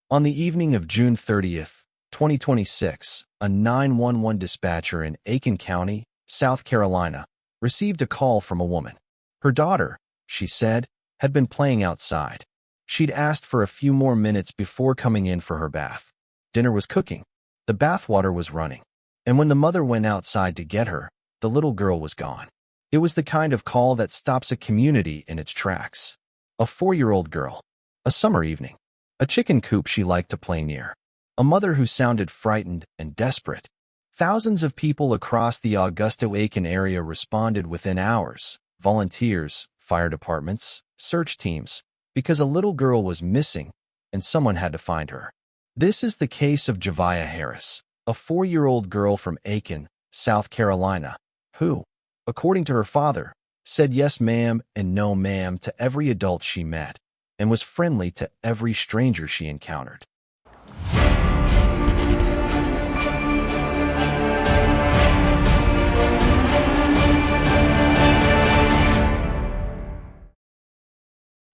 On the evening of June 30th, 2026, a 911 dispatcher in Aiken County, South Carolina, received a call from a woman. Her daughter, she said, had been playing outside. She'd asked for a few more minutes before coming in for her bath. Dinner was cooking. The bathwater was running. And when the mother went outside to get her, the little girl was gone. It was the kind of call that stops a community in its tracks. A 4-year-old girl. A summer evening. A chicken coop she liked to play near. A mother who sounded frightened and desperate. Thousands of people across the Augusta-Aiken area responded within hours. Volunteers, fire departments, search teams, because a little girl was missing and someone had to find her. This is the case of Javeayah Harris, a 4-year-old girl from Aiken, South Carolina, who, according to her father, said yes ma'am and no ma'am to every adult she met, and was friendly to every stranger she encountered.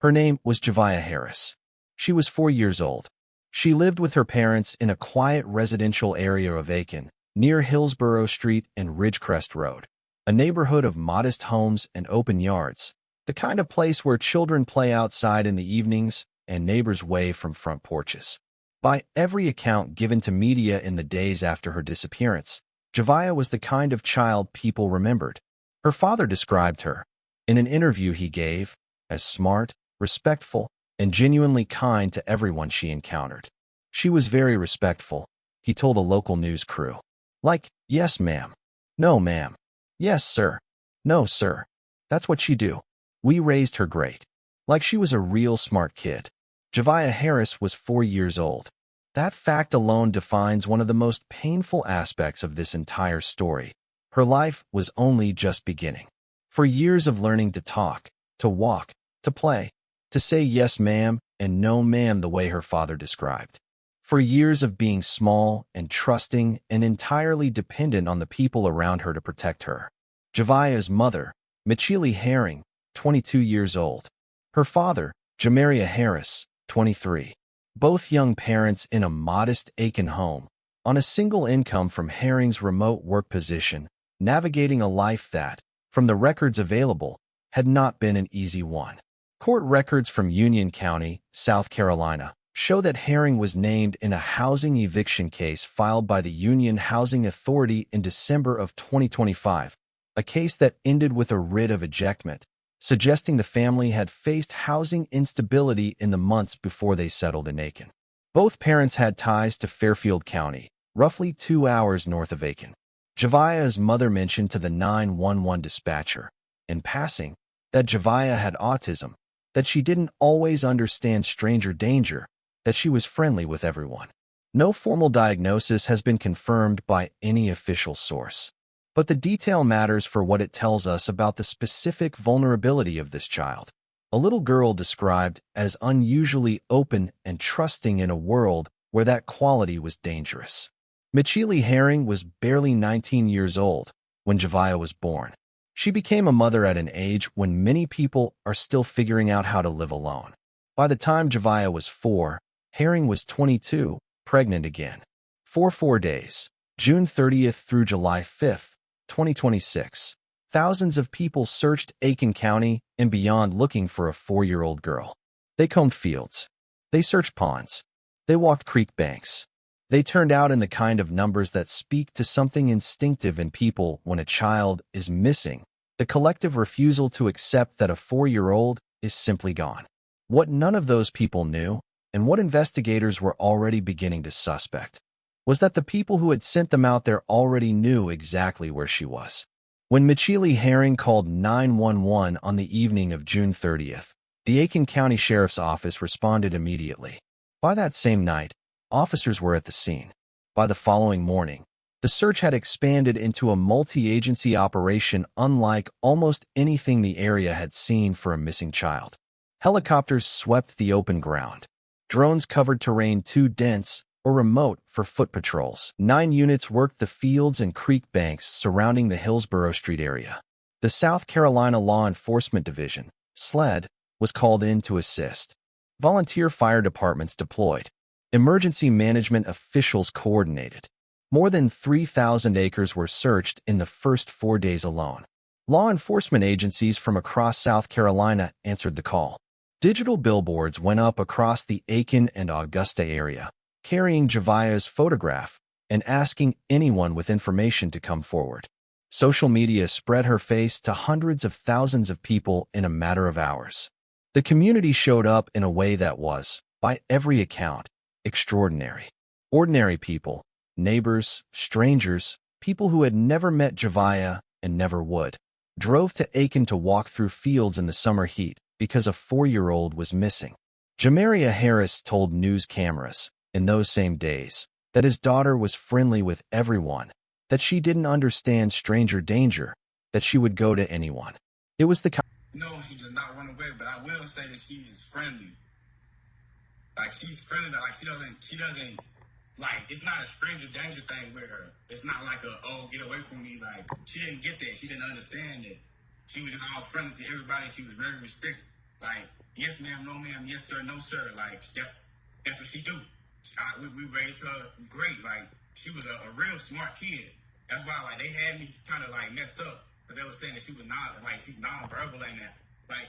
Her name was Javeayah Harris. She was 4 years old. She lived with her parents in a quiet residential area of Aiken, near Hillsborough Street and Ridgecrest Road, a neighborhood of modest homes and open yards, the kind of place where children play outside in the evenings and neighbors wave from front porches. By every account given to media in the days after her disappearance, Javeayah was the kind of child people remembered. Her father described her, in an interview he gave, as smart, respectful, and genuinely kind to everyone she encountered. She was very respectful, he told a local news crew. Like, yes ma'am, no ma'am, yes sir, no sir. That's what she do. We raised her great. Like she was a real smart kid. Javeayah Harris was 4 years old. That fact alone defines one of the most painful aspects of this entire story. Her life was only just beginning. For years of learning to talk, to walk, to play, to say yes ma'am and no ma'am the way her father described. For years of being small and trusting and entirely dependent on the people around her to protect her. Javeayah's mother, Michilae, 22 years old. Her father, Johmarea Harris, 23. Both young parents in a modest Aiken home, on a single income from Herring's remote work position, navigating a life that, from the records available, had not been an easy one. Court records from Aiken County, South Carolina, show that Herring was named in a housing eviction case filed by the Union Housing Authority in December of 2025, a case that ended with a writ of ejectment, suggesting the family had faced housing instability in the months before they settled in Aiken. Both parents had ties to Fairfield County, roughly 2 hours north of Aiken. Javeayah's mother mentioned to the 911 dispatcher, in passing, that Javeayah had autism, that she didn't always understand stranger danger, that she was friendly with everyone. No formal diagnosis has been confirmed by any official source. But the detail matters for what it tells us about the specific vulnerability of this child. A little girl described as unusually open and trusting in a world where that quality was dangerous. Michilae was barely 19 years old when Javeayah was born. She became a mother at an age when many people are still figuring out how to live alone. By the time Javeayah was 4, Herring was 22, pregnant again. For 4 days, June 30th through July 5th, 2026, thousands of people searched Aiken County and beyond looking for a 4-year-old girl. They combed fields. They searched ponds. They walked creek banks. They turned out in the kind of numbers that speak to something instinctive in people when a child is missing, the collective refusal to accept that a 4-year-old is simply gone. What none of those people knew, and what investigators were already beginning to suspect, was that the people who had sent them out there already knew exactly where she was. When Michilae called 911 on the evening of June 30th, the Aiken County Sheriff's Office responded immediately. By that same night, officers were at the scene. By the following morning, the search had expanded into a multi-agency operation unlike almost anything the area had seen for a missing child. Helicopters swept the open ground. Drones covered terrain too dense or remote for foot patrols. 9 units worked the fields and creek banks surrounding the Hillsborough Street area. The South Carolina Law Enforcement Division, SLED, was called in to assist. Volunteer fire departments deployed. Emergency management officials coordinated. More than 3,000 acres were searched in the first 4 days alone. Law enforcement agencies from across South Carolina answered the call. Digital billboards went up across the Aiken and Augusta area, carrying Javeayah's photograph and asking anyone with information to come forward. Social media spread her face to hundreds of thousands of people in a matter of hours. The community showed up in a way that was, by every account, extraordinary. Ordinary people, neighbors, strangers, people who had never met Javeayah and never would, drove to Aiken to walk through fields in the summer heat because a 4-year-old was missing. Javeayah Harris told news cameras, in those same days, that his daughter was friendly with everyone, that she didn't understand stranger danger, that she would go to anyone. It was the kind. No, she does not run away, but I will say that she is friendly. Like, she's friendly, like, she doesn't, like, it's not a stranger danger thing with her. It's not like oh, get away from me. Like, she didn't get that. She didn't understand that. She was just all friendly to everybody. She was very respectful. Like, yes, ma'am, no, ma'am, yes, sir, no, sir. Like, that's what she do. We raised her great. Like, she was a real smart kid. That's why, like, they had me kind of, like, messed up. But they were saying that she was not, like, she's non-verbal and that. Like,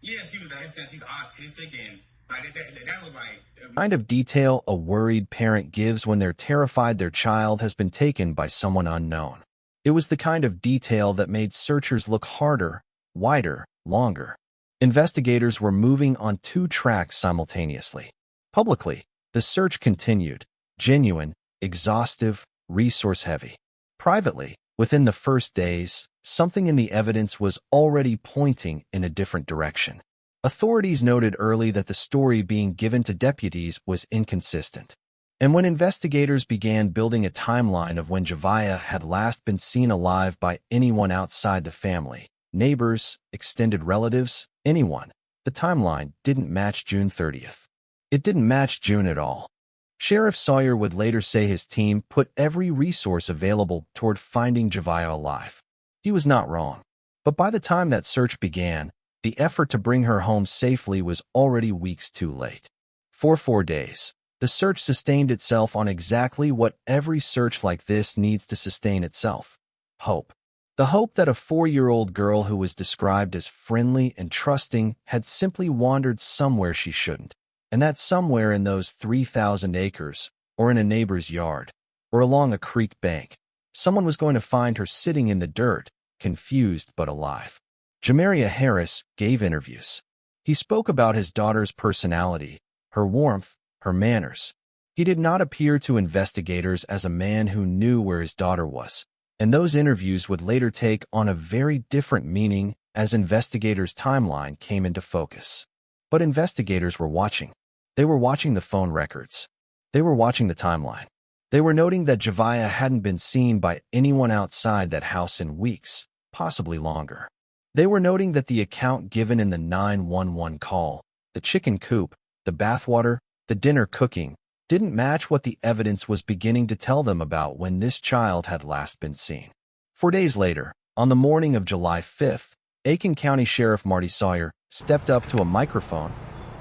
yeah, she was, they said she's autistic and, like, that was, like... kind of detail a worried parent gives when they're terrified their child has been taken by someone unknown. It was the kind of detail that made searchers look harder, wider, longer. Investigators were moving on 2 tracks simultaneously. Publicly, the search continued, genuine, exhaustive, resource-heavy. Privately, within the first days, something in the evidence was already pointing in a different direction. Authorities noted early that the story being given to deputies was inconsistent. And when investigators began building a timeline of when Javeayah had last been seen alive by anyone outside the family, neighbors, extended relatives, anyone, the timeline didn't match June 30th. It didn't match June at all. Sheriff Sawyer would later say his team put every resource available toward finding Javeayah alive. He was not wrong. But by the time that search began, the effort to bring her home safely was already weeks too late. For 4 days, the search sustained itself on exactly what every search like this needs to sustain itself: hope. The hope that a 4-year-old girl who was described as friendly and trusting had simply wandered somewhere she shouldn't, and that somewhere in those 3,000 acres, or in a neighbor's yard, or along a creek bank, someone was going to find her sitting in the dirt, confused but alive. Javeayah Harris gave interviews. He spoke about his daughter's personality, her warmth, her manners. He did not appear to investigators as a man who knew where his daughter was, and those interviews would later take on a very different meaning as investigators' timeline came into focus. But investigators were watching. They were watching the phone records. They were watching the timeline. They were noting that Javeayah hadn't been seen by anyone outside that house in weeks, possibly longer. They were noting that the account given in the 911 call, the chicken coop, the bathwater, the dinner cooking, didn't match what the evidence was beginning to tell them about when this child had last been seen. 4 days later, on the morning of July 5th, Aiken County Sheriff Marty Sawyer stepped up to a microphone.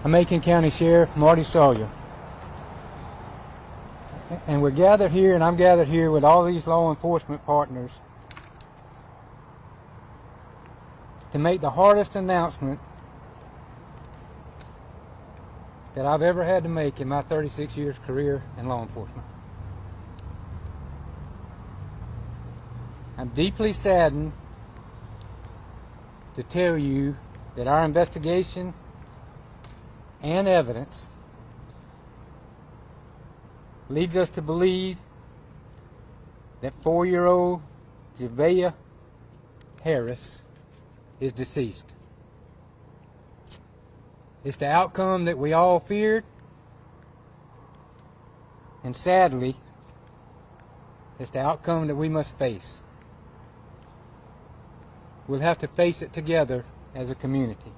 I'm Aiken County Sheriff Marty Sawyer. And we're gathered here, and I'm gathered here with all these law enforcement partners to make the hardest announcement that I've ever had to make in my 36 years career in law enforcement. I'm deeply saddened to tell you that our investigation and evidence leads us to believe that 4-year-old Javeayah Harris is deceased. It's the outcome that we all feared, and sadly, it's the outcome that we must face. We'll have to face it together as a community.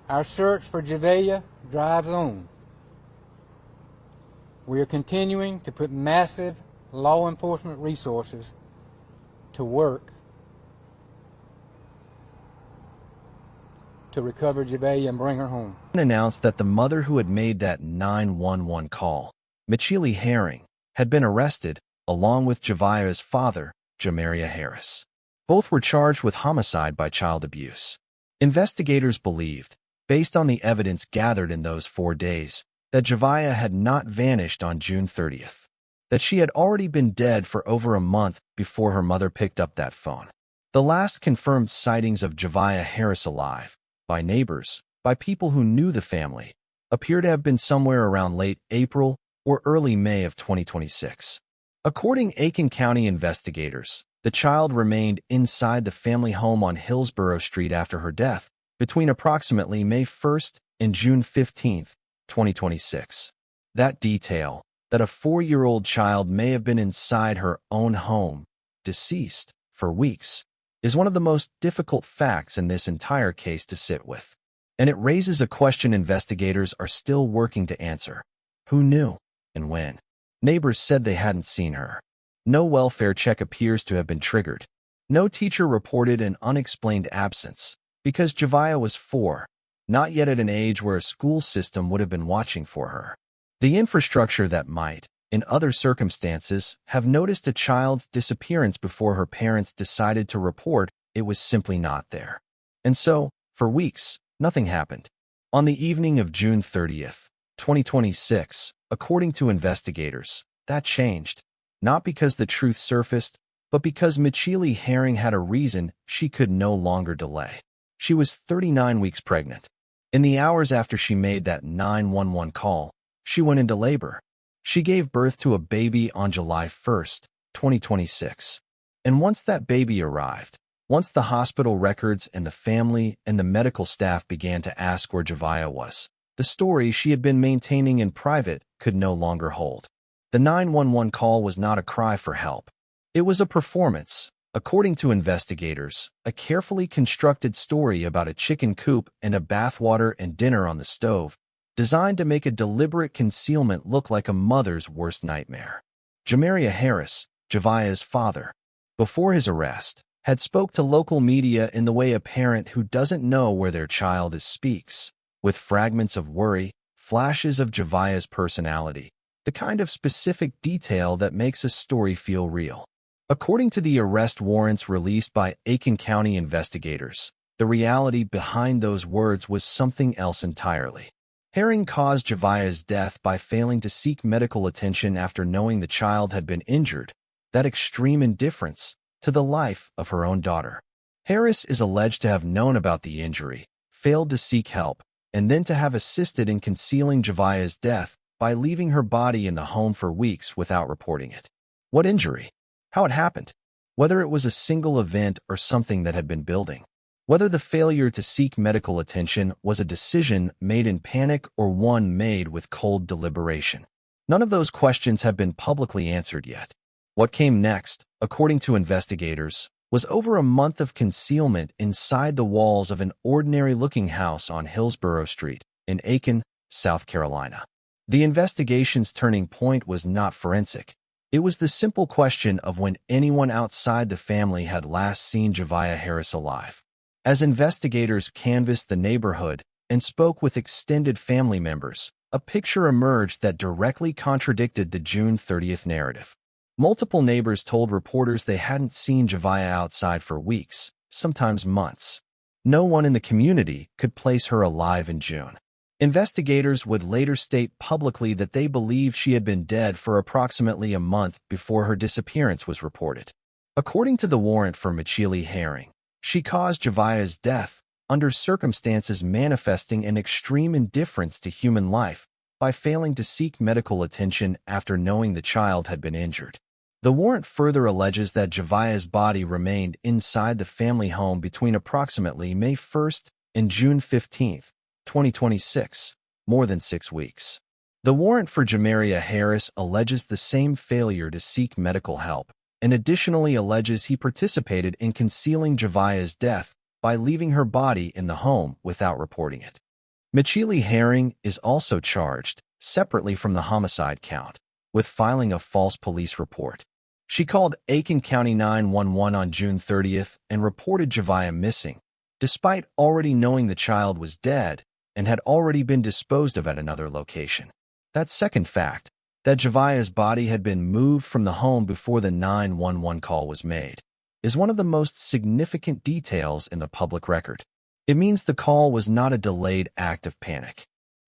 Our search for Javeayah drives on. We are continuing to put massive law enforcement resources to work to recover Javeayah and bring her home. Announced that the mother who had made that 911 call, Michilae Harris, had been arrested, along with Javeayah's father, Javeayah Harris. Both were charged with homicide by child abuse. Investigators believed, based on the evidence gathered in those 4 days, that Javeayah had not vanished on June 30th, that she had already been dead for over a month before her mother picked up that phone. The last confirmed sightings of Javeayah Harris alive, by neighbors, by people who knew the family, appear to have been somewhere around late April or early May of 2026. According to Aiken County investigators, the child remained inside the family home on Hillsborough Street after her death, between approximately May 1st and June 15th, 2026. That detail, that a 4-year-old child may have been inside her own home, deceased, for weeks, is one of the most difficult facts in this entire case to sit with. And it raises a question investigators are still working to answer. Who knew, and when? Neighbors said they hadn't seen her. No welfare check appears to have been triggered. No teacher reported an unexplained absence, because Javeayah was 4, not yet at an age where a school system would have been watching for her. The infrastructure that might, in other circumstances, have noticed a child's disappearance before her parents decided to report it was simply not there. And so, for weeks, nothing happened. On the evening of June 30th, 2026, according to investigators, that changed. Not because the truth surfaced, but because Michilae Harris had a reason she could no longer delay. She was 39 weeks pregnant. In the hours after she made that 911 call, she went into labor. She gave birth to a baby on July 1st, 2026. And once that baby arrived, once the hospital records and the family and the medical staff began to ask where Javeayah was, the story she had been maintaining in private could no longer hold. The 911 call was not a cry for help. It was a performance, according to investigators, a carefully constructed story about a chicken coop and a bathwater and dinner on the stove, designed to make a deliberate concealment look like a mother's worst nightmare. Javeayah Harris, Javeayah's father, before his arrest, had spoke to local media in the way a parent who doesn't know where their child is speaks, with fragments of worry, flashes of Javeayah's personality, the kind of specific detail that makes a story feel real. According to the arrest warrants released by Aiken County investigators, the reality behind those words was something else entirely. Harris caused Javeayah's death by failing to seek medical attention after knowing the child had been injured, that extreme indifference to the life of her own daughter. Harris is alleged to have known about the injury, failed to seek help, and then to have assisted in concealing Javeayah's death by leaving her body in the home for weeks without reporting it. What injury? How it happened? Whether it was a single event or something that had been building. Whether the failure to seek medical attention was a decision made in panic or one made with cold deliberation. None of those questions have been publicly answered yet. What came next, according to investigators, was over a month of concealment inside the walls of an ordinary-looking house on Hillsborough Street in Aiken, South Carolina. The investigation's turning point was not forensic. It was the simple question of when anyone outside the family had last seen Javeayah Harris alive. As investigators canvassed the neighborhood and spoke with extended family members, a picture emerged that directly contradicted the June 30th narrative. Multiple neighbors told reporters they hadn't seen Javeayah outside for weeks, sometimes months. No one in the community could place her alive in June. Investigators would later state publicly that they believed she had been dead for approximately a month before her disappearance was reported. According to the warrant for Michilae Harris, she caused Javeayah's death under circumstances manifesting an extreme indifference to human life by failing to seek medical attention after knowing the child had been injured. The warrant further alleges that Javeayah's body remained inside the family home between approximately May 1st and June 15th, 2026, more than 6 weeks. The warrant for Javeayah Harris alleges the same failure to seek medical help, and additionally alleges he participated in concealing Javeayah's death by leaving her body in the home without reporting it. Michilae Harris is also charged, separately from the homicide count, with filing a false police report. She called Aiken County 911 on June 30th and reported Javeayah missing, despite already knowing the child was dead and had already been disposed of at another location. That second fact, that Javeayah's body had been moved from the home before the 911 call was made, is one of the most significant details in the public record. It means the call was not a delayed act of panic.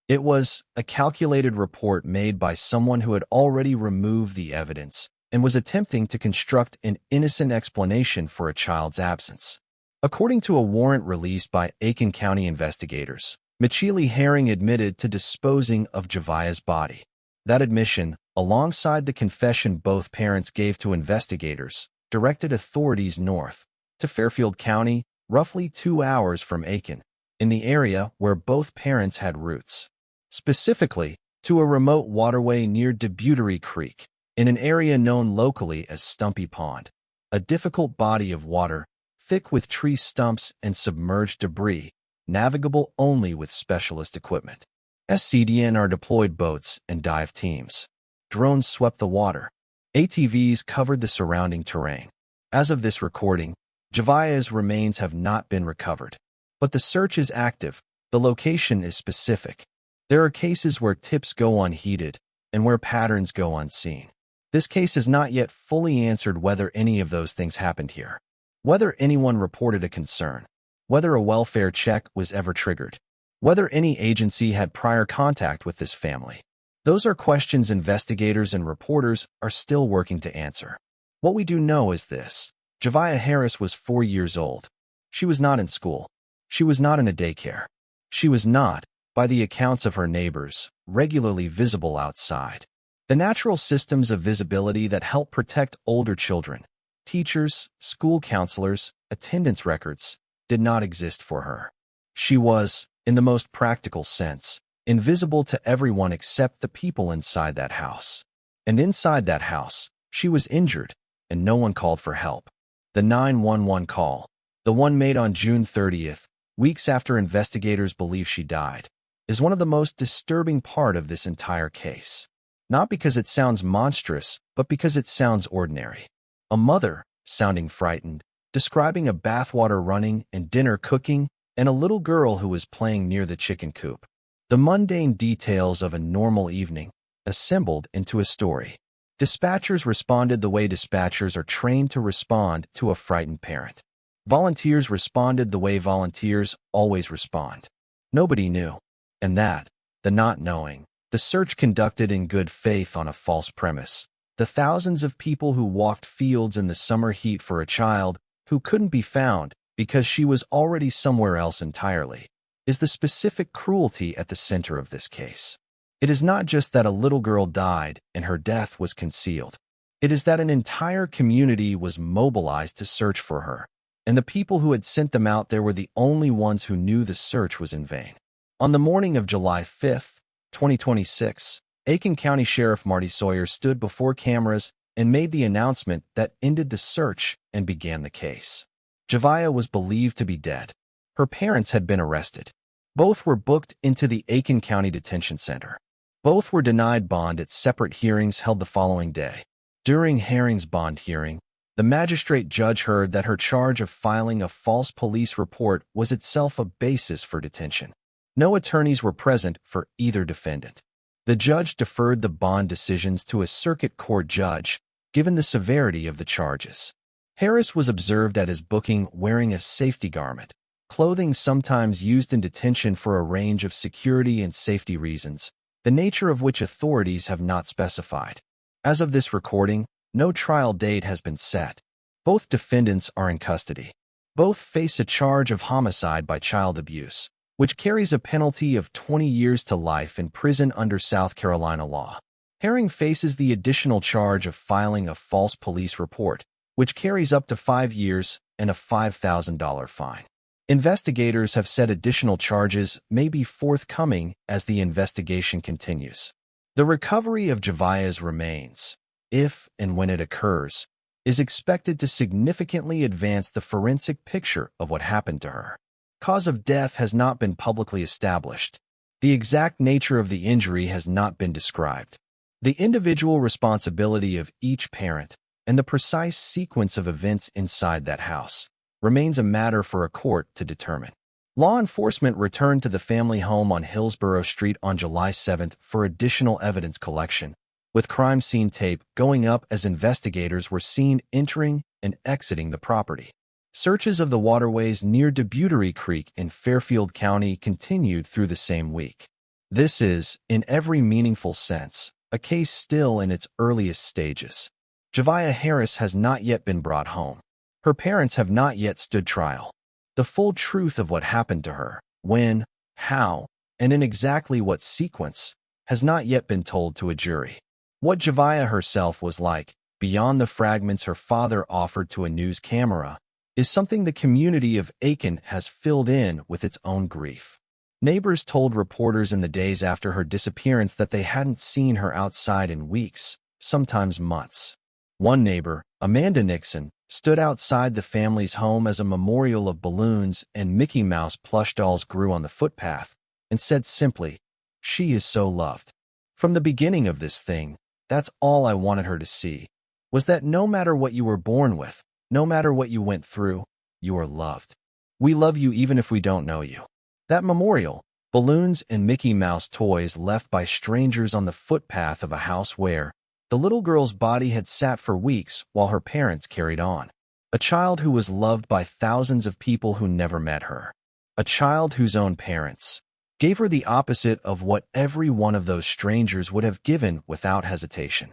It was a calculated report made by someone who had already removed the evidence and was attempting to construct an innocent explanation for a child's absence. According to a warrant released by Aiken County investigators, Michilae admitted to disposing of Javeayah's body. That admission, alongside the confession both parents gave to investigators, directed authorities north to Fairfield County, roughly 2 hours from Aiken, in the area where both parents had roots. Specifically, to a remote waterway near Debutery Creek, in an area known locally as Stumpy Pond, a difficult body of water, thick with tree stumps and submerged debris, navigable only with specialist equipment. SCDNR deployed boats and dive teams. Drones swept the water. ATVs covered the surrounding terrain. As of this recording, Javeayah's remains have not been recovered. But the search is active. The location is specific. There are cases where tips go unheeded and where patterns go unseen. This case has not yet fully answered whether any of those things happened here, whether anyone reported a concern, whether a welfare check was ever triggered, whether any agency had prior contact with this family. Those are questions investigators and reporters are still working to answer. What we do know is this: Javeayah Harris was 4 years old. She was not in school. She was not in a daycare. She was not, by the accounts of her neighbors, regularly visible outside. The natural systems of visibility that help protect older children, teachers, school counselors, attendance records, did not exist for her. She was, in the most practical sense, invisible to everyone except the people inside that house. And inside that house, she was injured, and no one called for help. The 911 call, the one made on June 30th, weeks after investigators believe she died, is one of the most disturbing part of this entire case. Not because it sounds monstrous, but because it sounds ordinary. A mother, sounding frightened, describing a bathwater running and dinner cooking, and a little girl who was playing near the chicken coop. The mundane details of a normal evening, assembled into a story. Dispatchers responded the way dispatchers are trained to respond to a frightened parent. Volunteers responded the way volunteers always respond. Nobody knew. And that, the not knowing, the search conducted in good faith on a false premise, the thousands of people who walked fields in the summer heat for a child who couldn't be found because she was already somewhere else entirely, is the specific cruelty at the center of this case. It is not just that a little girl died and her death was concealed. It is that an entire community was mobilized to search for her, and the people who had sent them out there were the only ones who knew the search was in vain. On the morning of July 5th, 2026, Aiken County Sheriff Marty Sawyer stood before cameras and made the announcement that ended the search and began the case. Javeayah was believed to be dead. Her parents had been arrested. Both were booked into the Aiken County Detention Center. Both were denied bond at separate hearings held the following day. During Herring's bond hearing, the magistrate judge heard that her charge of filing a false police report was itself a basis for detention. No attorneys were present for either defendant. The judge deferred the bond decisions to a circuit court judge, given the severity of the charges. Harris was observed at his booking wearing a safety garment, clothing sometimes used in detention for a range of security and safety reasons, the nature of which authorities have not specified. As of this recording, no trial date has been set. Both defendants are in custody. Both face a charge of homicide by child abuse, which carries a penalty of 20 years to life in prison under South Carolina law. Herring faces the additional charge of filing a false police report, which carries up to 5 years and a $5,000 fine. Investigators have said additional charges may be forthcoming as the investigation continues. The recovery of Javeayah's remains, if and when it occurs, is expected to significantly advance the forensic picture of what happened to her. Cause of death has not been publicly established. The exact nature of the injury has not been described. The individual responsibility of each parent and the precise sequence of events inside that house remains a matter for a court to determine. Law enforcement returned to the family home on Hillsborough Street on July 7th for additional evidence collection, with crime scene tape going up as investigators were seen entering and exiting the property. Searches of the waterways near Dubuque Creek in Fairfield County continued through the same week. This is, in every meaningful sense, a case still in its earliest stages. Javeayah Harris has not yet been brought home. Her parents have not yet stood trial. The full truth of what happened to her, when, how, and in exactly what sequence, has not yet been told to a jury. What Javeayah herself was like, beyond the fragments her father offered to a news camera, is something the community of Aiken has filled in with its own grief. Neighbors told reporters in the days after her disappearance that they hadn't seen her outside in weeks, sometimes months. One neighbor, Amanda Nixon, stood outside the family's home as a memorial of balloons and Mickey Mouse plush dolls grew on the footpath, and said simply, "She is so loved." From the beginning of this thing, that's all I wanted her to see, was that no matter what you were born with, no matter what you went through, you are loved. We love you even if we don't know you. That memorial, balloons and Mickey Mouse toys left by strangers on the footpath of a house where the little girl's body had sat for weeks while her parents carried on. A child who was loved by thousands of people who never met her. A child whose own parents gave her the opposite of what every one of those strangers would have given without hesitation.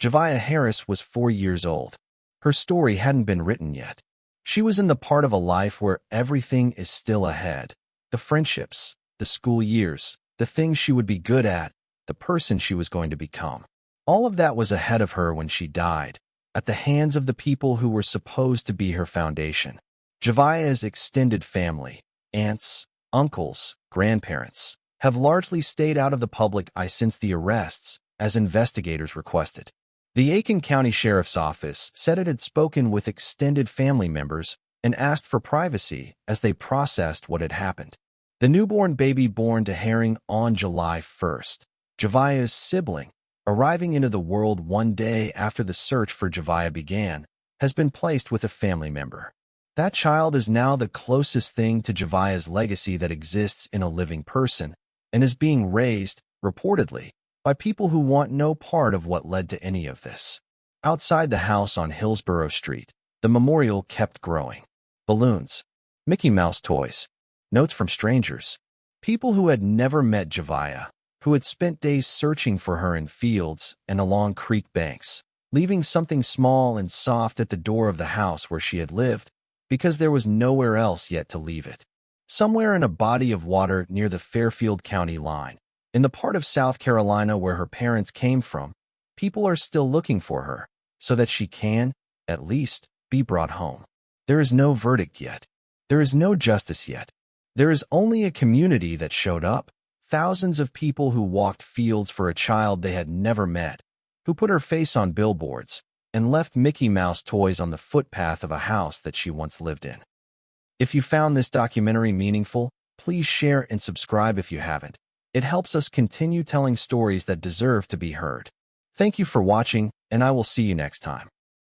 Javeayah Harris was 4 years old. Her story hadn't been written yet. She was in the part of a life where everything is still ahead. The friendships, the school years, the things she would be good at, the person she was going to become. All of that was ahead of her when she died, at the hands of the people who were supposed to be her foundation. Javeayah's extended family, aunts, uncles, grandparents, have largely stayed out of the public eye since the arrests, as investigators requested. The Aiken County Sheriff's Office said it had spoken with extended family members and asked for privacy as they processed what had happened. The newborn baby born to Herring on July 1st, Javeayah's sibling, arriving into the world one day after the search for Javeayah began, has been placed with a family member. That child is now the closest thing to Javeayah's legacy that exists in a living person, and is being raised, reportedly, by people who want no part of what led to any of this. Outside the house on Hillsborough Street, the memorial kept growing. Balloons, Mickey Mouse toys, notes from strangers, people who had never met Javeayah, who had spent days searching for her in fields and along creek banks, leaving something small and soft at the door of the house where she had lived, because there was nowhere else yet to leave it. Somewhere in a body of water near the Fairfield County line, in the part of South Carolina where her parents came from, people are still looking for her, so that she can, at least, be brought home. There is no verdict yet. There is no justice yet. There is only a community that showed up, thousands of people who walked fields for a child they had never met, who put her face on billboards, and left Mickey Mouse toys on the footpath of a house that she once lived in. If you found this documentary meaningful, please share and subscribe if you haven't. It helps us continue telling stories that deserve to be heard. Thank you for watching, and I will see you next time.